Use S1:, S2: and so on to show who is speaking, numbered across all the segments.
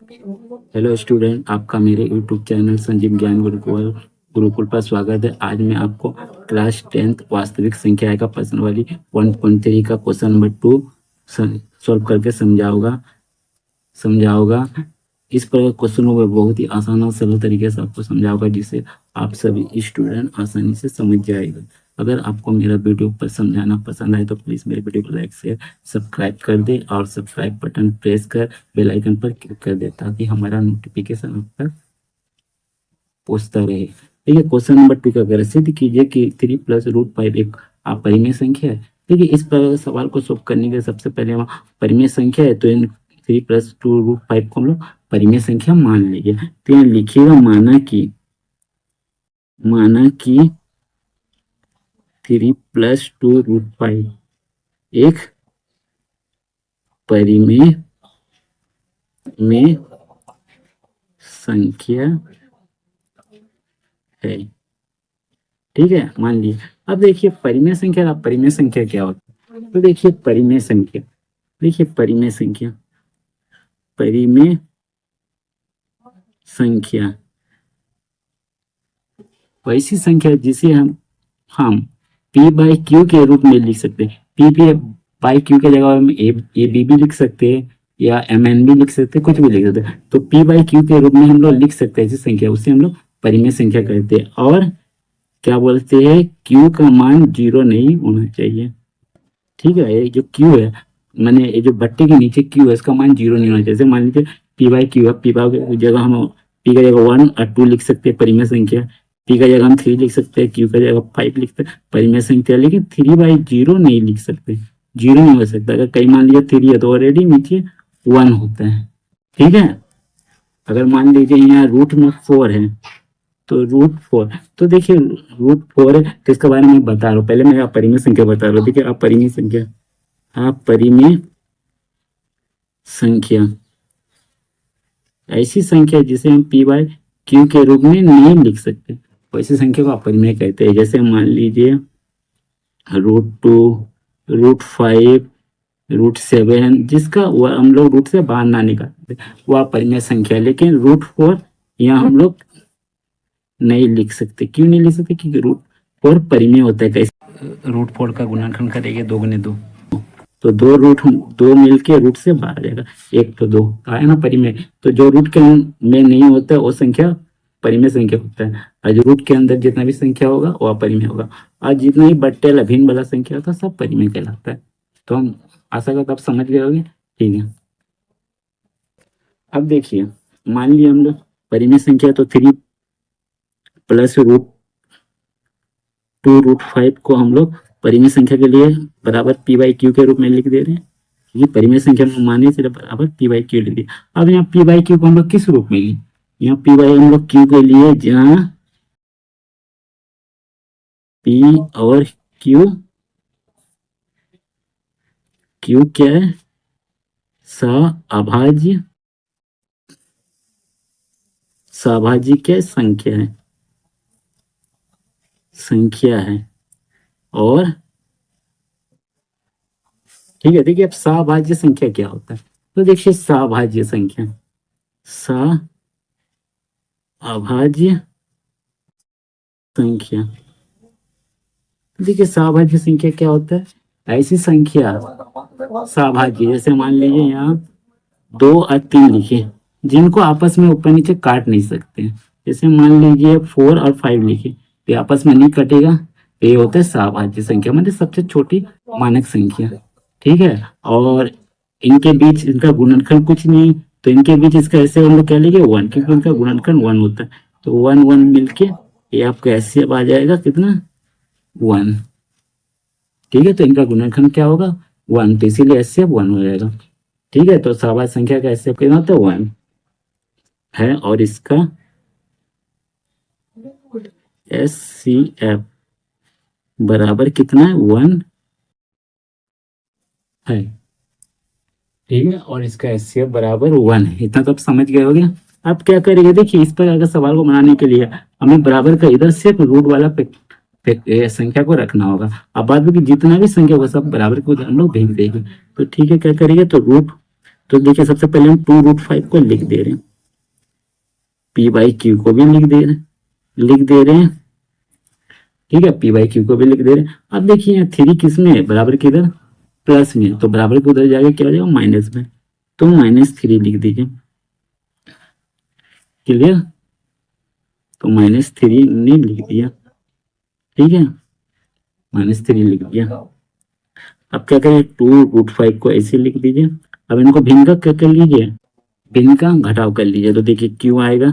S1: Hello student, आपका मेरे YouTube channel Sanjeev ज्ञान गुरुकुल पर स्वागत है। आज मैं आपको क्लास 10th वास्तविक संख्या का प्रश्न वाली 1.3 का क्वेश्चन नंबर 2 सॉल्व करके समझाऊंगा। इस पर क्वेश्चन को बहुत ही आसान और सरल तरीके से आपको समझाऊंगा, जिससे आप सभी स्टूडेंट आसानी से समझ जाएगा। अगर आपको मेरा वीडियो पर समझाना पसंद आए तो प्लीज़ मेरे वीडियो को लाइक शेयर सब्सक्राइब कर दे और सब्सक्राइब बटन प्रेस कर बेल आइकन पर क्लिक कर दे, ताकि हमारा नोटिफिकेशन आप तक पहुंचता रहे। देखिए, क्वेश्चन नंबर 2 का अगर सिद्ध कीजिए कि 3 + √5 एक अपरिमेय संख्या है। देखिए, इस पर सवाल को सॉल्व करने के सबसे पहले हम परिमेय संख्या है तो इन 3 + 2√5 को हम लोग परिमेय संख्या मान लीजिए। तो यहाँ लिखिएगा माना कि 3 + 2√5 एक परिमेय में संख्या है। ठीक है, मान लीजिए। अब देखिए, परिमेय संख्या क्या होता है। तो देखिए, परिमेय संख्या वैसी संख्या है जिसे हम P/Q के रूप में लिख सकते हैं। P/Q के जगह हम AB भी लिख सकते हैं या MN भी लिख सकते हैं, कुछ भी लिख सकते हैं। तो P/Q के रूप में हम लोग लिख सकते हैं ऐसी संख्या, उससे हम लोग परिमेय संख्या कहते हैं। और क्या बोलते हैं, Q का मान 0 नहीं होना चाहिए। ठीक है, ये जो Q है, मैंने ये जो बट्टे के नीचे Q है, इसका मान 0 नहीं होना चाहिए। जैसे मान लीजिए P/Q है, P की जगह हम P का जगह 1 और 2 लिख सकते हैं परिमेय संख्या। P का जगह हम 3 लिख सकते हैं, Q का जगह 5 लिख सकते हैं परिमेय संख्या। लेकिन 3/0 नहीं लिख सकते, 0 नहीं हो सकता। अगर कहीं मान लीजिए 3 है तो ऑलरेडी नीचे 1 होता है। ठीक है, अगर मान लीजिए यहाँ रूट में 4 है तो √4, तो देखिए √4 है तो इसके बारे में बता रहा हूँ। पहले मैं अपरिमेय संख्या बता रहा हूँ। देखिए, अपरिमेय संख्या ऐसी संख्या जिसे हम P/Q के रूप में नहीं लिख सकते, वैसी संख्या को अपरिमेय कहते हैं। जैसे मान लीजिए √2, √5, √7, जिसका हम लोग रूट से बाहर ना निकालते, वह अपरिमेय संख्या है। लेकिन √4 यहाँ हम लोग नहीं लिख सकते। क्यों नहीं लिख सकते? क्योंकि √4 परिमेय होता है। कैसे? √4 का गुणनखंड करेंगे 2 × 2, तो 2 मिलके रूट से बाहर आ जाएगा। 1 तो 2 आया ना परिमेय। तो जो रूट के में नहीं होता है वो संख्या परिमेय संख्या होता है, और जो रूट के अंदर जितना भी संख्या होगा वो अपरिमेय होगा। और जितना भी बट्टे भिन्न वाला संख्या होता है सब परिमेय कहलाता है। तो हम आशा करता आप समझ गए होंगे। ठीक है, अब देखिए, मान लिया हम लोग परिमेय संख्या तो 3 + √2√5 को हम लोग परिमेय संख्या के लिए बराबर P/Q के रूप में लिख दे रहे हैं। ये परिमेय संख्या में माने से बराबर P/Q लिख दिया। अब यहाँ P/Q को हम लोग किस रूप में लिए? यहाँ P हम लोग Q के लिए, जहाँ P और Q क्या है? सभाज्य क्या संख्या है। और ठीक है, देखिए अब सभाज्य संख्या क्या होता है। तो देखिए, सभाज्य संख्या देखिए, सभाज्य संख्या क्या होता है? ऐसी संख्या सभाज्य, जैसे मान लीजिए यहाँ 2 और 3 लिखे, जिनको आपस में ऊपर नीचे काट नहीं सकते। जैसे मान लीजिए 4 और 5 लिखे, तो आपस में नहीं कटेगा। ये होता है सभाज्य संख्या, मतलब सबसे छोटी मानक संख्या। ठीक है, और इनके बीच इनका गुणनखंड कुछ नहीं, तो इनके बीच इसका ऐसे हम लोग कह लेंगे 1, क्योंकि इनका गुणनखंड 1 होता है। तो 1 1 मिलके ये आपका ऐसे आ जाएगा, कितना? 1। ठीक है, तो इनका गुणनखंड क्या होगा? 1, तो इसीलिए ऐसे 1 हो जाएगा। ठीक है, तो सभाज्य संख्या का ऐसे कितना होता है? 1 है, और इसका SCF बराबर कितना है? 1 है। ठीक है, और इसका SCF बराबर 1 है। इतना तो आप समझ गए होगे। अब क्या करेंगे, देखिए इस पर अगर सवाल को बनाने के लिए हमें बराबर का इधर सिर्फ रूट वाला संख्या को रखना होगा। अब बाद में जितना भी संख्या होगा सब बराबर को हम लोग भेज देंगे। तो ठीक है, क्या करेंगे, तो तो देखिए सबसे पहले हम 2√5 को लिख दे रहे हैं, पी बाई क्यू को भी लिख दे रहे हैं। ठीक है, पी बाई क्यू को भी लिख दे रहे हैं। अब देखिए यहाँ 3 किस में है, बराबर किधर, प्लस में, तो बराबर के उधर जाएगा क्या हो जाएगा, माइनस में, तो -3 लिख दीजिए। क्लियर, तो -3 ने लिख दिया। ठीक है, -3 लिख दिया। अब क्या करें, 2√5 को ऐसे लिख दीजिए। अब इनको भिन्न का क्या कर लीजिए, भिन्न का घटाव कर लीजिए। तो देखिए क्यू आएगा,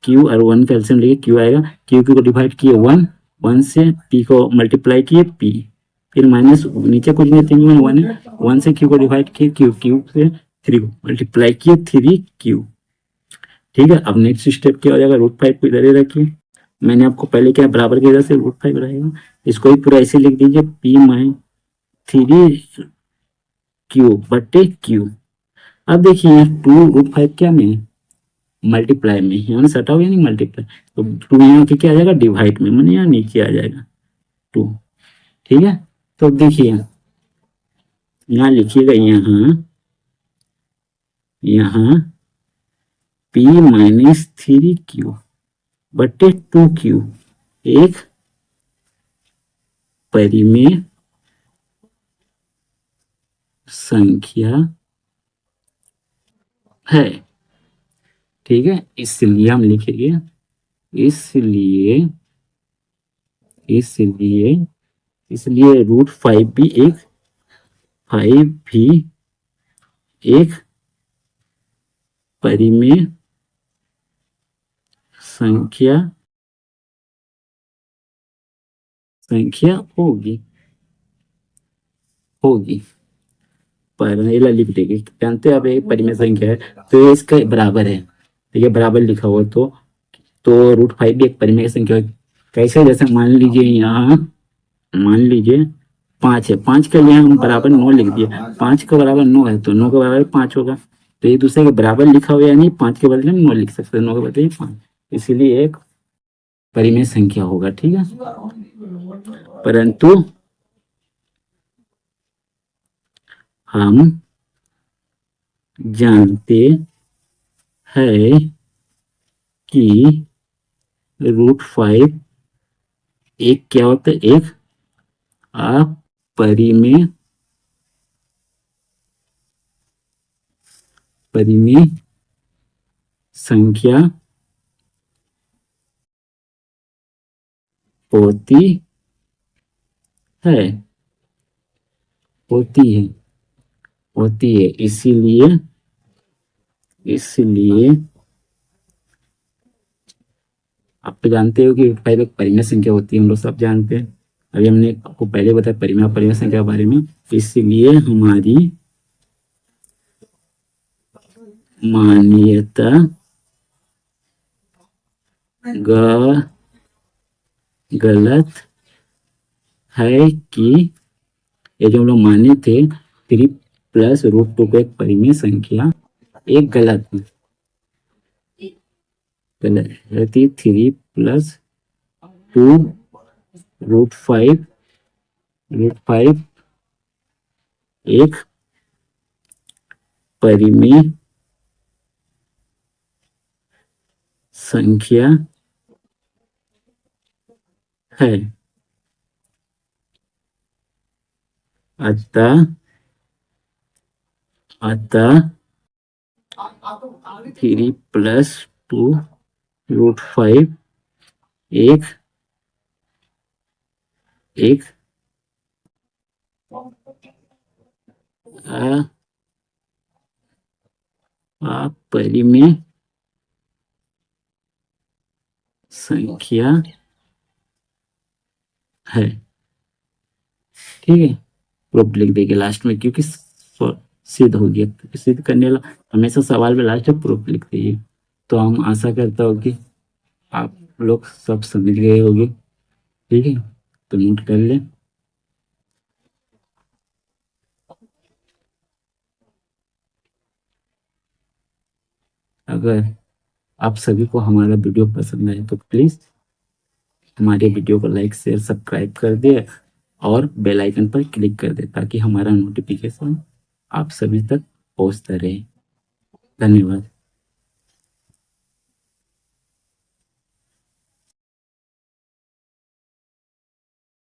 S1: क्यू और 1 का एलसीएम लेके क्यू आएगा, क्यू को डिवाइड किए 1, 1 से पी को मल्टीप्लाई किए पी, फिर माइनस नीचे कुछ नहीं, 1 है, 1 से क्यू को डिवाइड किए क्यू, क्यू से 3 को मल्टीप्लाई किए 3 क्यू। ठीक है, अब नेक्स्ट स्टेप क्या हो जाएगा, √5 को इधर ही रखिए। मैंने आपको पहले क्या बराबर के इधर से √5 रहेगा, इसको भी पूरा ऐसे लिख दीजिए, पी माइन 3 बटे क्यू। अब देखिए 2√5 क्या में, मल्टीप्लाई में, यहाँ सटा हुआ नहीं मल्टीप्लाई, तो 2 यहाँ के क्या आ जाएगा, डिवाइड में, मैंने यहाँ नीचे आ जाएगा 2। ठीक है, तो देखिए यहाँ लिखिएगा, यहाँ p माइनस 3q बटे 2q एक परिमेय संख्या है। ठीक है, इसलिए हम लिखेंगे, इसलिए √5 भी एक परिमेय संख्या होगी। पहला लिख देंगे, जानते हैं अब एक परिमेय संख्या है तो ये इसका बराबर है। ठीक है, बराबर लिखा हुआ तो √5 भी एक परिमेय संख्या है। कैसे, जैसे मान लीजिए यहाँ, मान लीजिए 5 है, 5 के लिए हम बराबर 9 लिख दिए, 5 का बराबर 9 है तो 9 के बराबर 5 होगा, तो एक दूसरे के बराबर लिखा हुआ है, यानी 5 के बदले हम 9 लिख सकते हैं, 9 के बदले 5, इसीलिए एक परिमेय संख्या होगा। ठीक है, परंतु हम जानते हैं कि √5 एक क्या होता है, एक अपरिमेय संख्या होती है, इसीलिए आप तो जानते हो कि 5 एक परिमेय संख्या होती है, हम लोग सब जानते हैं। अभी हमने आपको पहले बताया परिमेय संख्या के बारे में, इसलिए हमारी मान्यता गलत है कि ये जो हम लोग माने थे 3 + √2 को एक परिमेय संख्या, एक गलत रहती, 3 + 2 √5 एक परिमेय संख्या है। अतः 3 + 2 √5 एक अपरिमेय संख्या है। ठीक है, प्रूफ लिख देंगे लास्ट में, क्योंकि सिद्ध हो गया, क्योंकि सिद्ध करने वाला हमेशा सवाल में लास्ट में प्रूफ लिख दीजिए। तो हम आशा करता हूँ कि आप लोग सब समझ गए होंगे। ठीक है, तो नोट कर लें। अगर आप सभी को हमारा वीडियो पसंद आए तो प्लीज हमारे वीडियो को लाइक शेयर सब्सक्राइब कर दे और बेल आइकन पर क्लिक कर दे, ताकि हमारा नोटिफिकेशन आप सभी तक पहुंचता रहे। धन्यवाद।